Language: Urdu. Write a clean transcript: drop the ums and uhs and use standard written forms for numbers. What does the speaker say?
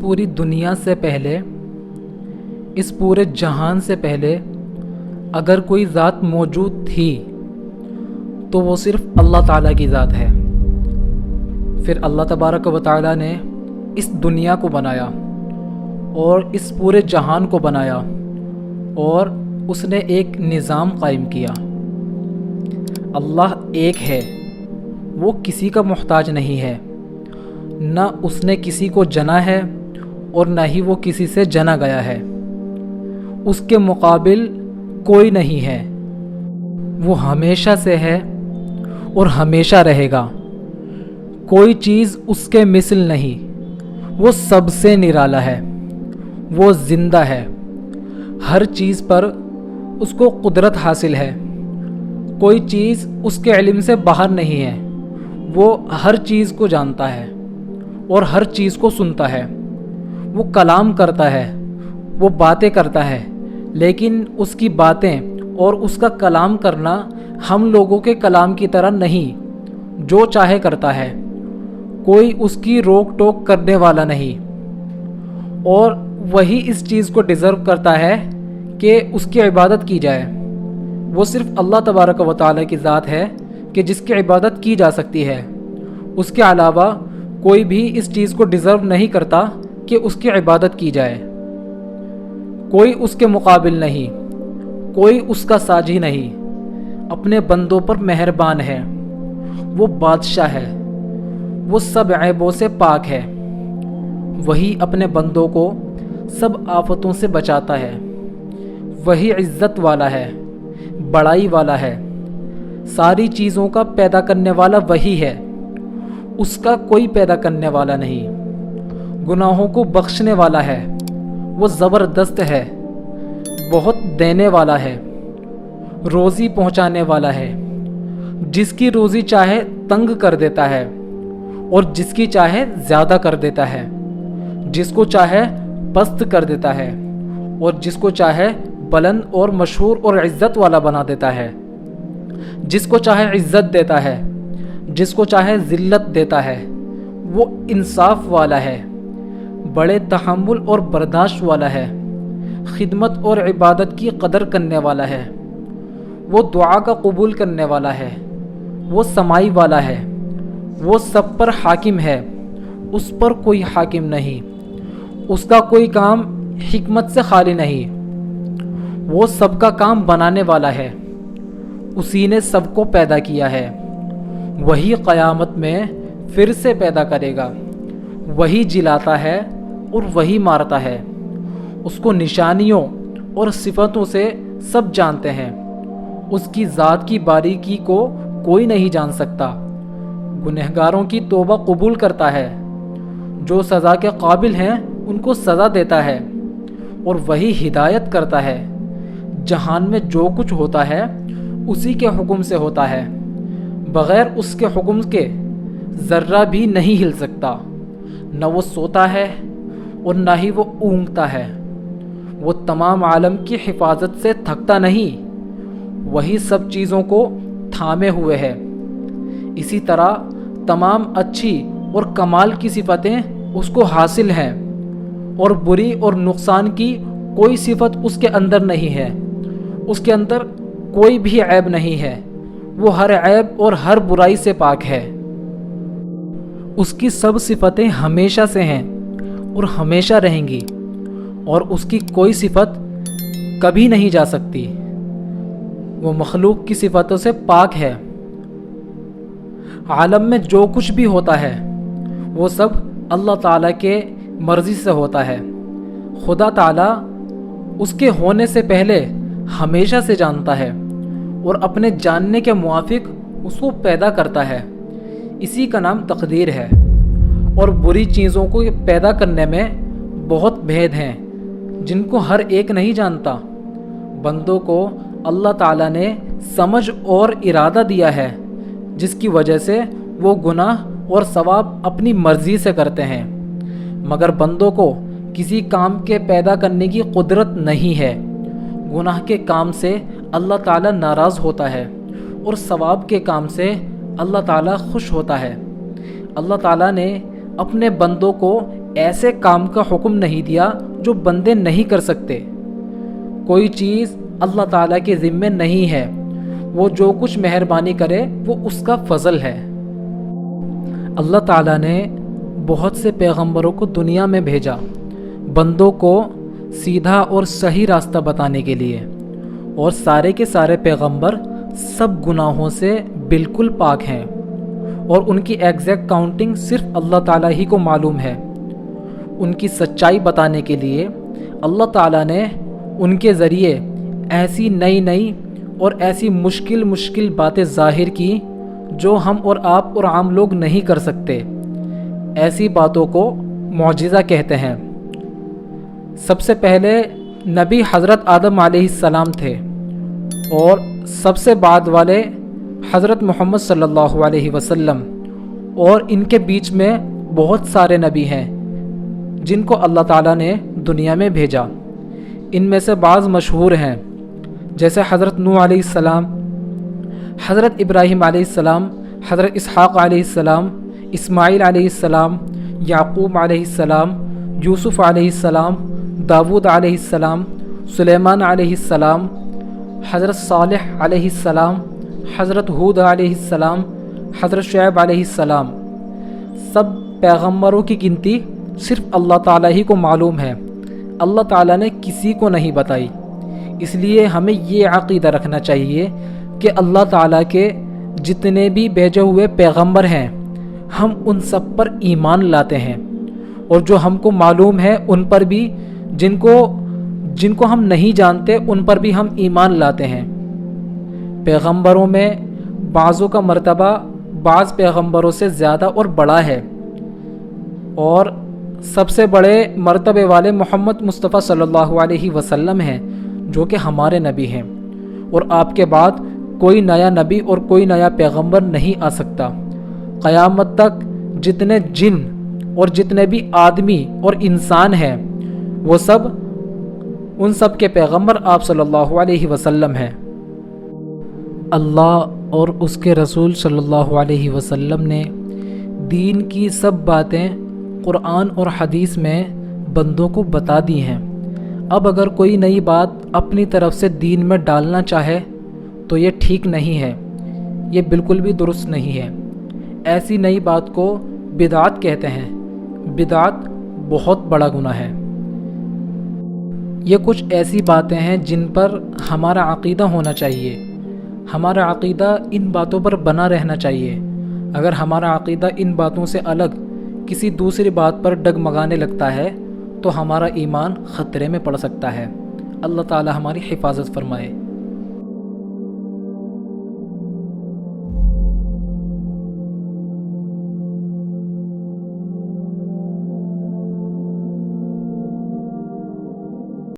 پوری دنیا سے پہلے، اس پورے جہان سے پہلے اگر کوئی ذات موجود تھی تو وہ صرف اللہ تعالیٰ کی ذات ہے۔ پھر اللہ تبارک و تعالیٰ نے اس دنیا کو بنایا اور اس پورے جہان کو بنایا، اور اس نے ایک نظام قائم کیا۔ اللہ ایک ہے، وہ کسی کا محتاج نہیں ہے، نہ اس نے کسی کو جنا ہے اور نہ ہی وہ کسی سے جنا گیا ہے۔ اس کے مقابل کوئی نہیں ہے، وہ ہمیشہ سے ہے اور ہمیشہ رہے گا۔ کوئی چیز اس کے مثل نہیں، وہ سب سے نرالا ہے، وہ زندہ ہے، ہر چیز پر اس کو قدرت حاصل ہے۔ کوئی چیز اس کے علم سے باہر نہیں ہے، وہ ہر چیز کو جانتا ہے اور ہر چیز کو سنتا ہے۔ وہ کلام کرتا ہے، وہ باتیں کرتا ہے، لیکن اس کی باتیں اور اس کا کلام کرنا ہم لوگوں کے کلام کی طرح نہیں، جو چاہے کرتا ہے، کوئی اس کی روک ٹوک کرنے والا نہیں، اور وہی اس چیز کو ڈیزرو کرتا ہے کہ اس کی عبادت کی جائے۔ وہ صرف اللہ تبارک و تعالیٰ کی ذات ہے کہ جس کی عبادت کی جا سکتی ہے۔ اس کے علاوہ کوئی بھی اس چیز کو ڈیزرو نہیں کرتا کہ اس کی عبادت کی جائے۔ کوئی اس کے مقابل نہیں، کوئی اس کا ساجی نہیں۔ اپنے بندوں پر مہربان ہے، وہ بادشاہ ہے، وہ سب عیبوں سے پاک ہے۔ وہی اپنے بندوں کو سب آفتوں سے بچاتا ہے۔ وہی عزت والا ہے، بڑائی والا ہے، ساری چیزوں کا پیدا کرنے والا وہی ہے، اس کا کوئی پیدا کرنے والا نہیں۔ گناہوں کو بخشنے والا ہے، وہ زبردست ہے، بہت دینے والا ہے، روزی پہنچانے والا ہے، جس کی روزی چاہے تنگ کر دیتا ہے اور جس کی چاہے زیادہ کر دیتا ہے، جس کو چاہے پست کر دیتا ہے اور جس کو چاہے بلند اور مشہور اور عزت والا بنا دیتا ہے، جس کو چاہے عزت دیتا ہے، جس کو چاہے ذلت دیتا ہے۔ وہ انصاف والا ہے، بڑے تحمل اور برداشت والا ہے، خدمت اور عبادت کی قدر کرنے والا ہے، وہ دعا کا قبول کرنے والا ہے، وہ سمائی والا ہے، وہ سب پر حاکم ہے، اس پر کوئی حاکم نہیں، اس کا کوئی کام حکمت سے خالی نہیں، وہ سب کا کام بنانے والا ہے، اسی نے سب کو پیدا کیا ہے، وہی قیامت میں پھر سے پیدا کرے گا، وہی جلاتا ہے اور وہی مارتا ہے، اس کو نشانیوں اور صفتوں سے سب جانتے ہیں، اس کی ذات کی باریکی کو کوئی نہیں جان سکتا۔ گنہگاروں کی توبہ قبول کرتا ہے، جو سزا کے قابل ہیں ان کو سزا دیتا ہے، اور وہی ہدایت کرتا ہے۔ جہان میں جو کچھ ہوتا ہے اسی کے حکم سے ہوتا ہے، بغیر اس کے حکم کے ذرہ بھی نہیں ہل سکتا۔ نہ وہ سوتا ہے اور نہ ہی وہ اونگتا ہے، وہ تمام عالم کی حفاظت سے تھکتا نہیں، وہی سب چیزوں کو تھامے ہوئے ہے۔ اسی طرح تمام اچھی اور کمال کی صفتیں اس کو حاصل ہیں، اور بری اور نقصان کی کوئی صفت اس کے اندر نہیں ہے، اس کے اندر کوئی بھی عیب نہیں ہے، وہ ہر عیب اور ہر برائی سے پاک ہے۔ اس کی سب صفتیں ہمیشہ سے ہیں اور ہمیشہ رہیں گی، اور اس کی کوئی صفت کبھی نہیں جا سکتی۔ وہ مخلوق کی صفتوں سے پاک ہے۔ عالم میں جو کچھ بھی ہوتا ہے وہ سب اللہ تعالیٰ کے مرضی سے ہوتا ہے۔ خدا تعالیٰ اس کے ہونے سے پہلے ہمیشہ سے جانتا ہے اور اپنے جاننے کے موافق اس کو پیدا کرتا ہے۔ اسی کا نام تقدیر ہے، اور بری چیزوں کو پیدا کرنے میں بہت بھید ہیں جن کو ہر ایک نہیں جانتا۔ بندوں کو اللہ تعالیٰ نے سمجھ اور ارادہ دیا ہے، جس کی وجہ سے وہ گناہ اور ثواب اپنی مرضی سے کرتے ہیں، مگر بندوں کو کسی کام کے پیدا کرنے کی قدرت نہیں ہے۔ گناہ کے کام سے اللہ تعالیٰ ناراض ہوتا ہے اور ثواب کے کام سے اللہ تعالیٰ خوش ہوتا ہے۔ اللہ تعالیٰ نے اپنے بندوں کو ایسے کام کا حکم نہیں دیا جو بندے نہیں کر سکتے۔ کوئی چیز اللہ تعالیٰ کے ذمے نہیں ہے، وہ جو کچھ مہربانی کرے وہ اس کا فضل ہے۔ اللہ تعالیٰ نے بہت سے پیغمبروں کو دنیا میں بھیجا بندوں کو سیدھا اور صحیح راستہ بتانے کے لیے، اور سارے کے سارے پیغمبر سب گناہوں سے بالکل پاک ہیں، اور ان کی ایگزیکٹ کاؤنٹنگ صرف اللہ تعالیٰ ہی کو معلوم ہے۔ ان کی سچائی بتانے کے لیے اللہ تعالیٰ نے ان کے ذریعے ایسی نئی اور ایسی مشکل باتیں ظاہر کی جو ہم اور آپ اور عام لوگ نہیں کر سکتے۔ ایسی باتوں کو معجزہ کہتے ہیں۔ سب سے پہلے نبی حضرت آدم علیہ السلام تھے، اور سب سے بعد والے حضرت محمد صلی اللہ علیہ وسلم، اور ان کے بیچ میں بہت سارے نبی ہیں جن کو اللہ تعالیٰ نے دنیا میں بھیجا۔ ان میں سے بعض مشہور ہیں، جیسے حضرت نوح علیہ السلام، حضرت ابراہیم علیہ السلام، حضرت اسحاق علیہ السلام، اسماعیل علیہ السلام، یعقوب علیہ السلام، یوسف علیہ السلام، داود علیہ السلام، سلیمان علیہ السلام، حضرت صالح علیہ السلام، حضرت ہود علیہ السلام، حضرت شعیب علیہ السلام۔ سب پیغمبروں کی گنتی صرف اللہ تعالیٰ ہی کو معلوم ہے، اللہ تعالیٰ نے کسی کو نہیں بتائی۔ اس لیے ہمیں یہ عقیدہ رکھنا چاہیے کہ اللہ تعالیٰ کے جتنے بھی بھیجے ہوئے پیغمبر ہیں ہم ان سب پر ایمان لاتے ہیں، اور جو ہم کو معلوم ہے ان پر بھی، جن کو ہم نہیں جانتے ان پر بھی ہم ایمان لاتے ہیں۔ پیغمبروں میں بعضوں کا مرتبہ بعض پیغمبروں سے زیادہ اور بڑا ہے، اور سب سے بڑے مرتبے والے محمد مصطفیٰ صلی اللہ علیہ وسلم ہیں، جو کہ ہمارے نبی ہیں، اور آپ کے بعد کوئی نیا نبی اور کوئی نیا پیغمبر نہیں آ سکتا۔ قیامت تک جتنے جن اور جتنے بھی آدمی اور انسان ہیں وہ سب، ان سب کے پیغمبر آپ صلی اللہ علیہ وسلم ہیں۔ اللہ اور اس کے رسول صلی اللہ علیہ وسلم نے دین کی سب باتیں قرآن اور حدیث میں بندوں کو بتا دی ہیں۔ اب اگر کوئی نئی بات اپنی طرف سے دین میں ڈالنا چاہے تو یہ ٹھیک نہیں ہے، یہ بالکل بھی درست نہیں ہے۔ ایسی نئی بات کو بدعت کہتے ہیں۔ بدعت بہت بڑا گناہ ہے۔ یہ کچھ ایسی باتیں ہیں جن پر ہمارا عقیدہ ہونا چاہیے، ہمارا عقیدہ ان باتوں پر بنا رہنا چاہیے۔ اگر ہمارا عقیدہ ان باتوں سے الگ کسی دوسری بات پر ڈگمگانے لگتا ہے تو ہمارا ایمان خطرے میں پڑ سکتا ہے۔ اللہ تعالی ہماری حفاظت فرمائے۔